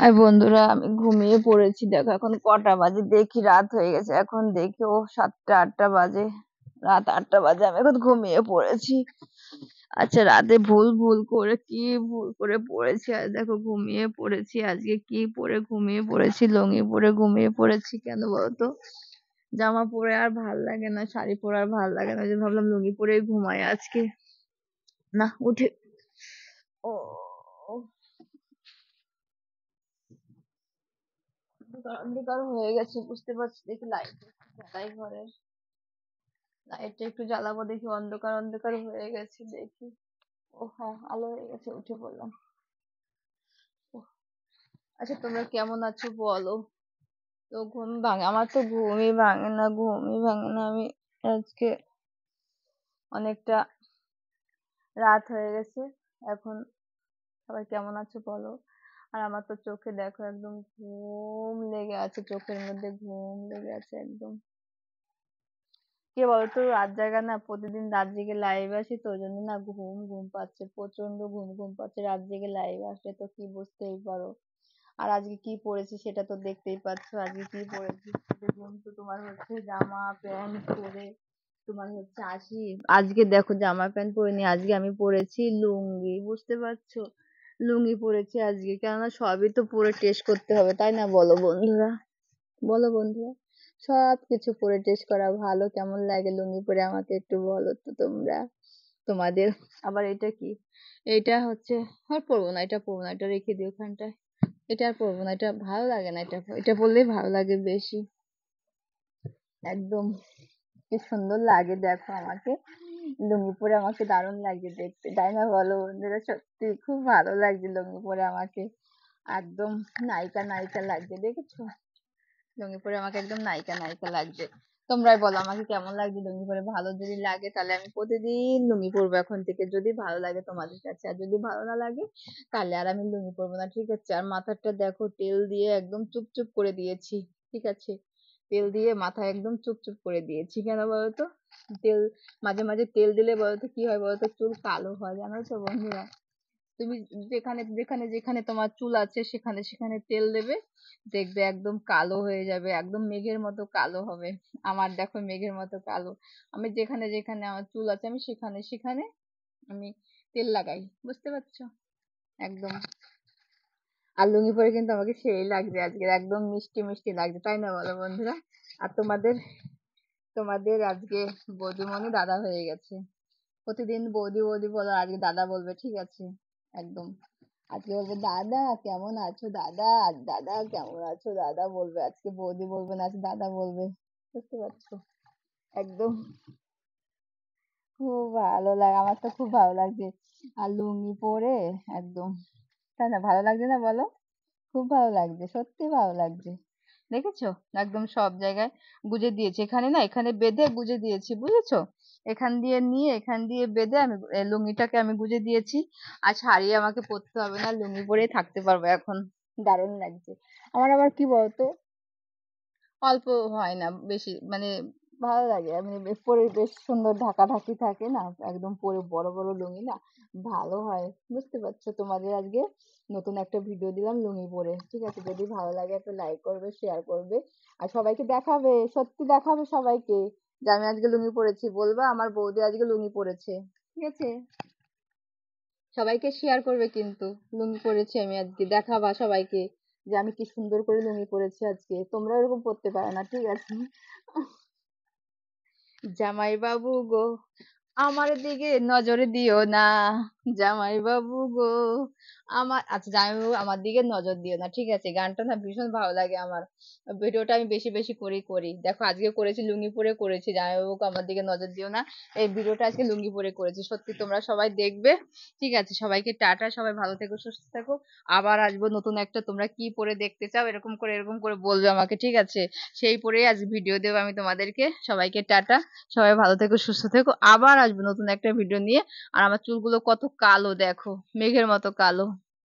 আর বন্ধুরা আমি ঘুমিয়ে পড়েছি। দেখো এখন কটা বাজে, দেখি রাত হয়ে গেছে। এখন দেখি ও 7টা 8টা বাজে, রাত 8টা বাজে, আমি এখন ঘুমিয়ে পড়েছি। আচ্ছা রাতে ভুল ভুল করে কি ভুল করে পড়েছি, আর দেখো ঘুমিয়ে পড়েছি। আজকে কি পরে ঘুমিয়ে পড়েছি, লুঙ্গি পরে ঘুমিয়ে পড়েছি। কেন বলতো? জামা পরে আর ভাল লাগে না, শাড়ি পরে আর ভাল লাগে না, ওই জন্য ভাবলাম লুঙ্গি পরেই ঘুমাই আজকে। না উঠে ও অন্ধকার অন্ধকার হয়ে গেছে, বুঝতে পারছি। দেখি লাইট জ্বালাই, ঘরের লাইটটা একটু জ্বালাবো। দেখি অন্ধকার অন্ধকার হয়ে গেছে, দেখি। ও হ্যাঁ, আলো হয়ে গেছে, উঠে পড়লাম। উহ, আচ্ছা তোমরা কেমন আছো বলো? তো ঘুম ভাঙে, আমার তো ঘুমই ভাঙে না, ঘুমই ভাঙে না। আমি আজকে অনেকটা রাত হয়ে গেছে এখন। সবাই কেমন আছো বলো? আর আমার তো চোখে দেখো একদম ঘুম লেগে আছে, চোখের মধ্যে ঘুম লেগে আছে একদম। কে বলতো, রাত জাগা না, প্রতিদিন রাত জেগে লাইভ আসি তো, ওই জন্য না ঘুম ঘুম পাচ্ছে, প্রচন্ড ঘুম ঘুম পাচ্ছে। রাত জেগে লাইভ আসলে তো কি বুঝতেই পারো। আর আজকে কি পরেছি সেটা তো দেখতেই পাচ্ছ। আজকে কি পরেছি, ঘুম তো তোমার হচ্ছে জামা প্যান্ট পরে তোমার হচ্ছে আসি। আজকে দেখো জামা প্যান্ট পরিনি, আজকে আমি পরেছি লুঙ্গি, বুঝতে পারছো? লুঙ্গি পরেছি আজকে, কেননা সবই তো পরে টেস্ট করতে হবে, তাই না? বলো বন্ধুরা, বলো বন্ধুরা। সবকিছু পরে টেস্ট করা ভালো। কেমন লাগে লুঙ্গি পরে আমাকে একটু বলো তো তোমরা। তোমাদের আবার এটা কি? এটা হচ্ছে, আর পরবো না, এটা পরবো না, এটা রেখে দিই ওখানটায়। এটা আর পরবো না, এটা ভালো লাগে না, এটা এটা পরলেই ভালো লাগে বেশি একদম। কি সুন্দর লাগে দেখো আমাকে লুঙ্গি পরে, আমাকে দারুণ লাগছে দেখতে, তাই না বলো বন্ধুরা? সত্যি খুব ভালো লাগছে লুঙ্গি পরে আমাকে, একদম নায়িকা নায়িকা লাগছে, দেখেছো? লুঙ্গি পরে আমাকে একদম নায়িকা নায়িকা লাগছে। তোমরাই বলো আমাকে কেমন লাগছে লুঙ্গি পরে। ভালো যদি লাগে তাহলে আমি প্রতিদিন লুঙ্গি পরবো এখন থেকে, যদি ভালো লাগে তোমাদের কাছে। আর যদি ভালো না লাগে তাহলে আর আমি লুঙ্গি পরবো না, ঠিক আছে? আর মাথাটা দেখো তেল দিয়ে একদম চুপচুপ করে দিয়েছি, ঠিক আছে? তেল দিয়ে মাথা একদম চুপচুপ করে দিয়েছি। কেন বলতো? তেল, মাঝে মাঝে তেল দিলে বলতো কি হয় বলতো, চুল কালো হয়, জানো তো বন্ধুরা? তুমি যেখানে যেখানে যেখানে তোমার চুল আছে সেখানে সেখানে তেল দেবে, দেখবে একদম কালো হয়ে যাবে, একদম মেঘের মতো কালো হবে। আমার দেখো মেঘের মতো কালো। আমি যেখানে যেখানে আমার চুল আছে আমি সেখানে সেখানে আমি তেল লাগাই, বুঝতে পারছো? একদম। আর লুঙ্গি পরে কিন্তু আমাকে সেই লাগছে আজকে, একদম মিষ্টি মিষ্টি লাগছে, তাই না বলো বন্ধুরা? আর তোমাদের, তোমাদের আজকে বৌদিমণি দাদা হয়ে গেছে। প্রতিদিন বৌদি বৌদি বলো, আজকে দাদা বলবে, ঠিক আছে? একদম। আজকে বলবে দাদা কেমন আছো, দাদা দাদা কেমন আছো, দাদা বলবে আজকে, বৌদি বলবে না, আজকে দাদা বলবে, বুঝতে পারছো? একদম খুব ভালো লাগে, আমার তো খুব ভালো লাগছে। আর লুঙ্গি পরে একদম, তাই না? ভালো লাগছে না বলো? খুব ভালো লাগছে, সত্যি ভালো লাগছে। দেখেছো? একদম সব জায়গায় গুজে দিয়েছি, এখানে না, এখানে বেঁধে গুজে দিয়েছি, বুঝেছো? এখান দিয়ে নিয়ে এখান দিয়ে বেঁধে আমি লুঙ্গিটাকে আমি গুজে দিয়েছি। আর শাড়ি আমাকে পরতে হবে না, লুঙ্গি পরেই থাকতে পারবো এখন। দারুণ লাগছে। আমার আবার কি বলতো, অল্প হয় না বেশি, মানে ভালো লাগে। আমি পরে বেশ সুন্দর ঢাকা ঢাকি থাকে না, একদম পরে বড় বড় লুঙ্গি না, ভালো হয়, বুঝতে পারছো? তোমাদের আজকে নতুন একটা ভিডিও দিলাম লুঙ্গি পরে, ঠিক আছে? যদি ভালো লাগে একটা লাইক করবে, শেয়ার করবে, আর সবাইকে দেখাবে, সত্যি দেখাবে সবাইকে যে আমি আজকে লুঙ্গি পরেছি। বলবা আমার বৌদি আজকে লুঙ্গি পরেছে, ঠিক আছে? সবাইকে শেয়ার করবে কিন্তু, লুঙ্গি পরেছি আমি আজকে, দেখাবা সবাইকে যে আমি কি সুন্দর করে লুঙ্গি পরেছি আজকে। তোমরা এরকম পরতে পারো না, ঠিক আছে? জামাই বাবু গো, আমার দিকে নজর দিও না, জামাই বাবু গো আমার, আচ্ছা জামাই বাবু আমার দিকে নজর দিও না, ঠিক আছে? গানটা না ভীষণ ভালো লাগে আমার। ভিডিওটা আমি বেশি বেশি করেই করি। দেখো আজকে করেছি লুঙ্গি পরে করেছি, জামাই বাবুকে আমার দিকে নজর দিও না। এই ভিডিওটা আজকে লুঙ্গি পরে করেছি। সত্যি তোমরা সবাই দেখবে, ঠিক আছে? সবাইকে টাটা, সবাই ভালো থেকো, সুস্থ থেকো। আবার আসবো নতুন একটা, তোমরা কি পরে দেখতে চাও এরকম করে বলবে আমাকে, ঠিক আছে? সেই পরেই আজ ভিডিও দেবো আমি তোমাদেরকে। সবাইকে টাটা, সবাই ভালো থেকো, সুস্থ থেকো। আবার আসবো নতুন একটা ভিডিও নিয়ে। আর আমার চুলগুলো কত কালো দেখো, মেঘের মতো কালো।